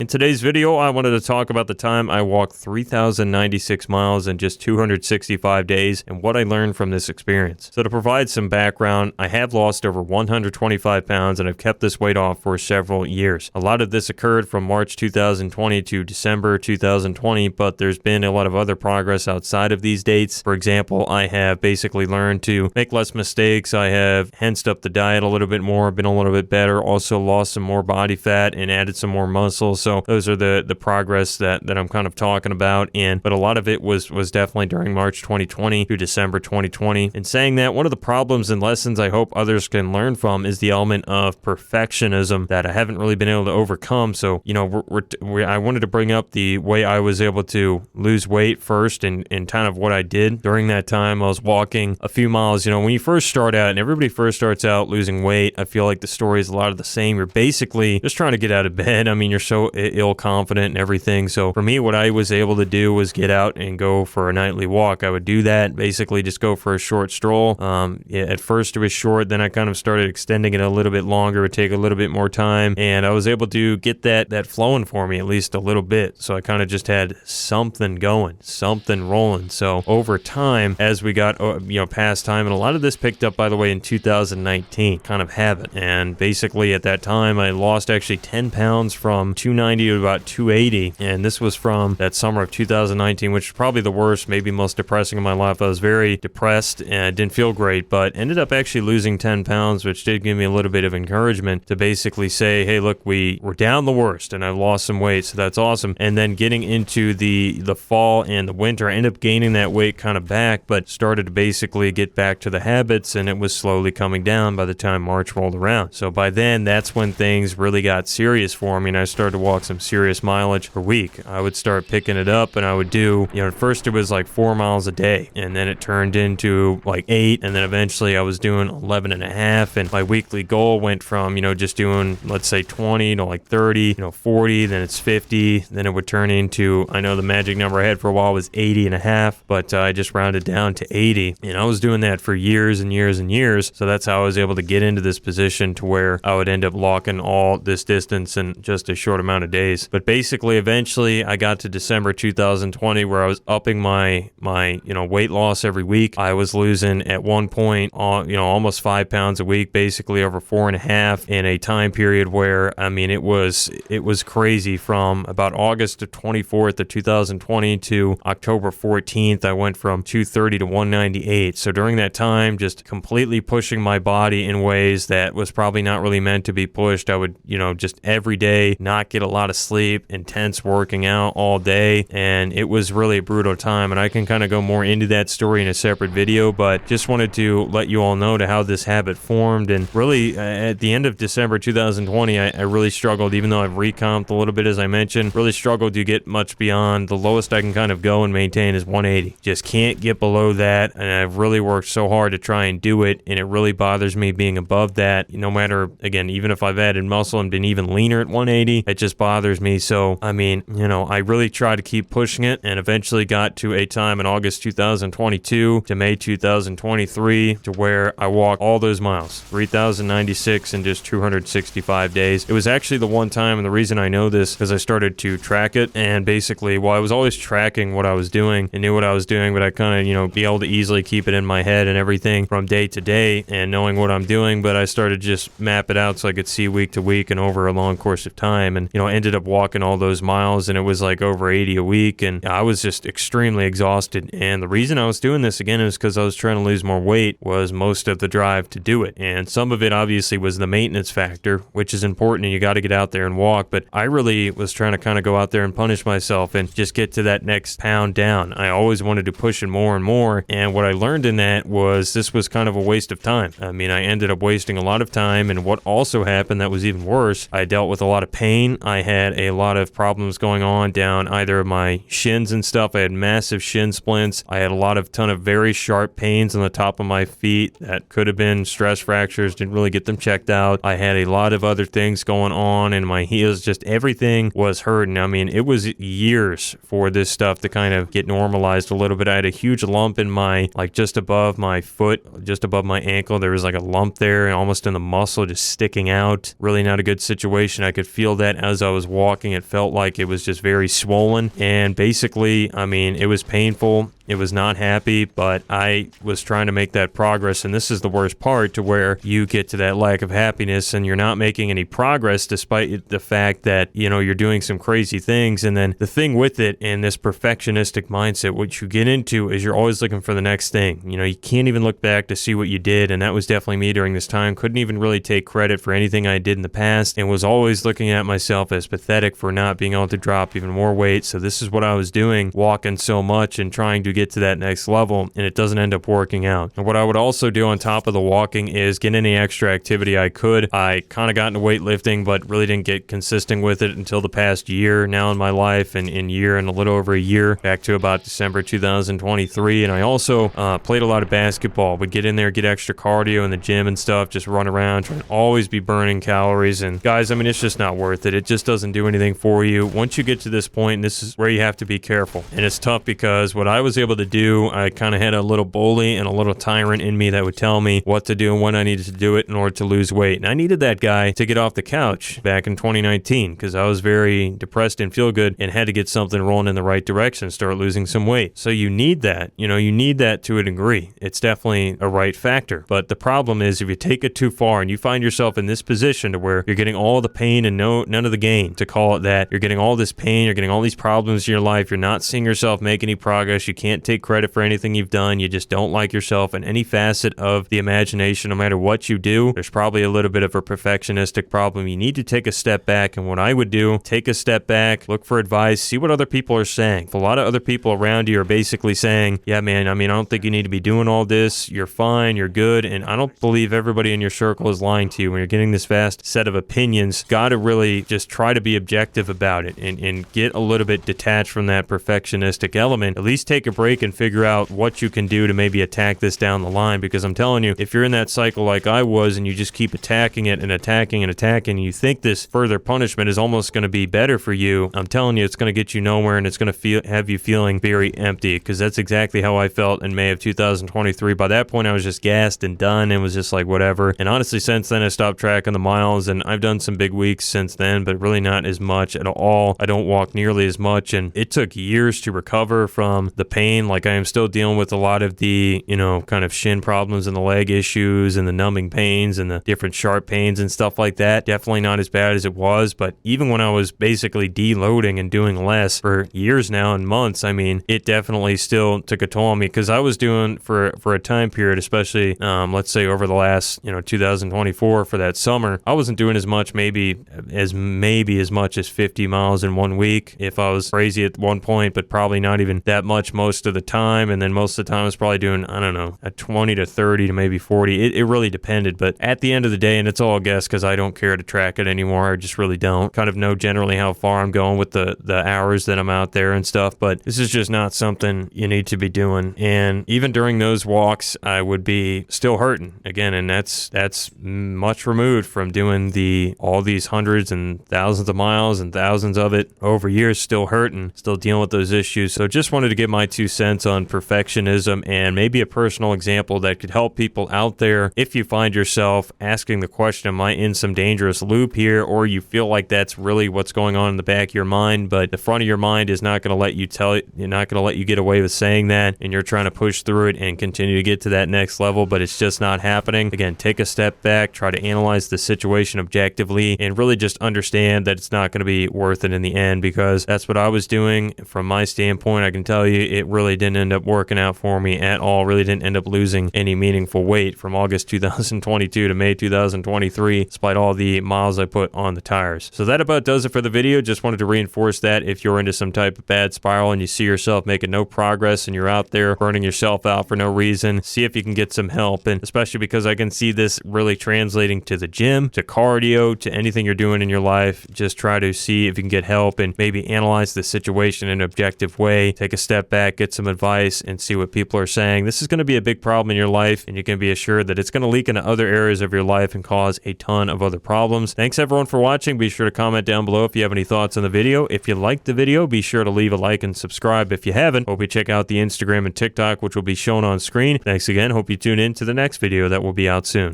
In today's video, I wanted to talk about the time I walked 3,096 miles in just 265 days and what I learned from this experience. So to provide some background, I have lost over 125 pounds and I've kept this weight off for several years. A lot of this occurred from March 2020 to December 2020, but there's been a lot of other progress outside of these dates. For example, I have basically learned to make less mistakes. I have hensed up the diet a little bit more, been a little bit better, also lost some more body fat and added some more muscle. So those are the progress that I'm kind of talking about. But a lot of it was definitely during March 2020 to December 2020. In saying that, one of the problems and lessons I hope others can learn from is the element of perfectionism that I haven't really been able to overcome. So, I wanted to bring up the way I was able to lose weight first and kind of what I did during that time. I was walking a few miles. When you first start out, and everybody first starts out losing weight, I feel like the story is a lot of the same. You're basically just trying to get out of bed. I mean, you're so ill-confident and everything. So for me, what I was able to do was get out and go for a nightly walk. I would do that, basically just go for a short stroll. At first it was short, then I kind of started extending it a little bit longer. It would take a little bit more time, and I was able to get that flowing for me at least a little bit. So I kind of just had something going, something rolling. So over time, as we got past time, and a lot of this picked up, by the way, in 2019, kind of habit. And basically at that time, I lost actually 10 pounds from 290 to about 280, and this was from that summer of 2019, which was probably the worst, maybe most depressing in my life. I was very depressed and didn't feel great, but ended up actually losing 10 pounds, which did give me a little bit of encouragement to basically say, hey, look, we're down the worst, and I lost some weight, so that's awesome. And then getting into the fall and the winter, I ended up gaining that weight kind of back, but started to basically get back to the habits, and it was slowly coming down by the time March rolled around. So by then, that's when things really got serious for me, and I started to walk some serious mileage per week. I would start picking it up, and I would do, at first it was like 4 miles a day, and then it turned into like 8, and then eventually I was doing 11 and a half, and my weekly goal went from, just doing, let's say 20 to like 30, 40, then it's 50, then it would turn into, I know the magic number I had for a while was 80 and a half, but I just rounded down to 80, and I was doing that for years and years and years. So that's how I was able to get into this position to where I would end up walking all this distance in just a short amount of days. But basically, eventually, I got to December 2020 where I was upping my weight loss every week. I was losing at one point, almost 5 pounds a week, basically over 4.5 in a time period where, it was crazy. From about August 24th of 2020 to October 14th, I went from 230 to 198. So during that time, just completely pushing my body in ways that was probably not really meant to be pushed. I would, just every day not get a lot of sleep, intense working out all day, and it was really a brutal time. And I can kind of go more into that story in a separate video, but just wanted to let you all know to how this habit formed. And really, at the end of December 2020, I really struggled, even though I've recomped a little bit, as I mentioned, really struggled to get much beyond the lowest I can kind of go and maintain is 180. Just can't get below that, and I've really worked so hard to try and do it, and it really bothers me being above that. No matter, again, even if I've added muscle and been even leaner at 180, it just bothers me. So, I really tried to keep pushing it, and eventually got to a time in August 2022 to May 2023 to where I walked all those miles, 3,096 in just 265 days. It was actually the one time, and the reason I know this because I started to track it, and basically, I was always tracking what I was doing and knew what I was doing, but I kind of, be able to easily keep it in my head and everything from day to day and knowing what I'm doing, but I started to just map it out so I could see week to week and over a long course of time, and, ended up walking all those miles, and it was like over 80 a week, and I was just extremely exhausted. And the reason I was doing this again is because I was trying to lose more weight was most of the drive to do it. And some of it obviously was the maintenance factor, which is important, and you got to get out there and walk. But I really was trying to kind of go out there and punish myself and just get to that next pound down. I always wanted to push it more and more. And what I learned in that was this was kind of a waste of time. I ended up wasting a lot of time. And what also happened that was even worse, I dealt with a lot of pain. I had a lot of problems going on down either my shins and stuff. I had massive shin splints. I had a ton of very sharp pains on the top of my feet that could have been stress fractures. Didn't really get them checked out. I had a lot of other things going on in my heels. Just everything was hurting. It was years for this stuff to kind of get normalized a little bit. I had a huge lump in my, just above my foot, just above my ankle. There was like a lump there, almost in the muscle, just sticking out. Really not a good situation. I could feel that as I I was walking, it felt like it was just very swollen. And basically, I mean, it was painful. It was not happy, but I was trying to make that progress. And this is the worst part, to where you get to that lack of happiness and you're not making any progress despite the fact that, you know, you're doing some crazy things. And then the thing with it, and this perfectionistic mindset, what you get into is you're always looking for the next thing. You know, you can't even look back to see what you did. And that was definitely me during this time. Couldn't even really take credit for anything I did in the past, and was always looking at myself as pathetic for not being able to drop even more weight. So this is what I was doing, walking so much and trying to get to that next level, and it doesn't end up working out. And what I would also do on top of the walking is get any extra activity I could. I kind of got into weightlifting, but really didn't get consistent with it until the past year now in my life, and in year and a little over a year, back to about December 2023. And I also played a lot of basketball. Would get in there, get extra cardio in the gym and stuff, just run around, trying to always be burning calories. And guys, I mean, it's just not worth it. It just doesn't do anything for you. Once you get to this point, this is where you have to be careful. And it's tough, because what I was able to do, I kind of had a little bully and a little tyrant in me that would tell me what to do and when I needed to do it in order to lose weight. And I needed that guy to get off the couch back in 2019, because I was very depressed and feel good and had to get something rolling in the right direction, start losing some weight. So you need that. You know, you need that to a degree. It's definitely a right factor. But the problem is, if you take it too far and you find yourself in this position to where you're getting all the pain and none of the gain, to call it that, you're getting all this pain, you're getting all these problems in your life, you're not seeing yourself make any progress, you can't take credit for anything you've done, you just don't like yourself in any facet of the imagination, no matter what you do, there's probably a little bit of a perfectionistic problem. You need to take a step back. And what I would do, take a step back, look for advice, see what other people are saying. If a lot of other people around you are basically saying, yeah, man, I mean, I don't think you need to be doing all this, you're fine, you're good. And I don't believe everybody in your circle is lying to you. When you're getting this vast set of opinions, got to really just try to be objective about it, and get a little bit detached from that perfectionistic element. At least take a break and figure out what you can do to maybe attack this down the line. Because I'm telling you, if you're in that cycle like I was, and you just keep attacking it and attacking and attacking, and you think this further punishment is almost going to be better for you, I'm telling you, it's going to get you nowhere, and it's going to have you feeling very empty. Because that's exactly how I felt in May of 2023. By that point, I was just gassed and done, and was just like, whatever. And honestly, since then, I stopped tracking the miles, and I've done some big weeks since then, but really not as much at all. I don't walk nearly as much, and it took years to recover from the pain. Like, I am still dealing with a lot of the, you know, kind of shin problems and the leg issues and the numbing pains and the different sharp pains and stuff like that. Definitely not as bad as it was, but even when I was basically deloading and doing less for years now and months, I mean, it definitely still took a toll on me, because I was doing for a time period, especially let's say over the last, 2024, for that summer, I wasn't doing as much, maybe as much as 50 miles in 1 week if I was crazy at one point, but probably not even that much most of the time. And then most of the time I was probably doing, I don't know, a 20 to 30 to maybe 40. It really depended. But at the end of the day, and it's all a guess because I don't care to track it anymore, I just really don't. Kind of know generally how far I'm going with the hours that I'm out there and stuff, but this is just not something you need to be doing. And even during those walks, I would be still hurting again, and that's much removed from doing all these hundreds and thousands of miles and thousands of it over years, still hurting, still dealing with those issues. So just wanted to give my 2 cents on perfectionism, and maybe a personal example that could help people out there if you find yourself asking the question, am I in some dangerous loop here? Or you feel like that's really what's going on in the back of your mind, but the front of your mind is not going to let you not going to let you get away with saying that, and you're trying to push through it and continue to get to that next level, but it's just not happening. Again, take a step back, try to analyze the situation objectively, and really just understand that it's not going to be worth it in the end, because that's what I was doing. From my standpoint, I can tell you it really didn't end up working out for me at all. Really didn't end up losing any meaningful weight from August 2022 to May 2023, despite all the miles I put on the tires. So that about does it for the video. Just wanted to reinforce that if you're into some type of bad spiral and you see yourself making no progress and you're out there burning yourself out for no reason, see if you can get some help. And especially because I can see this really translating to the gym, to cardio, to anything you're doing in your life, just try to see if you can get help and maybe analyze the situation in an objective way. Take a step back, get some advice, and see what people are saying. This is going to be a big problem in your life, and you can be assured that it's going to leak into other areas of your life and cause a ton of other problems. Thanks everyone for watching. Be sure to comment down below if you have any thoughts on the video. If you liked the video, be sure to leave a like and subscribe if you haven't. Hope you check out the Instagram and TikTok, which will be shown on screen. Thanks again. Hope you tune in to the next video that will be out soon.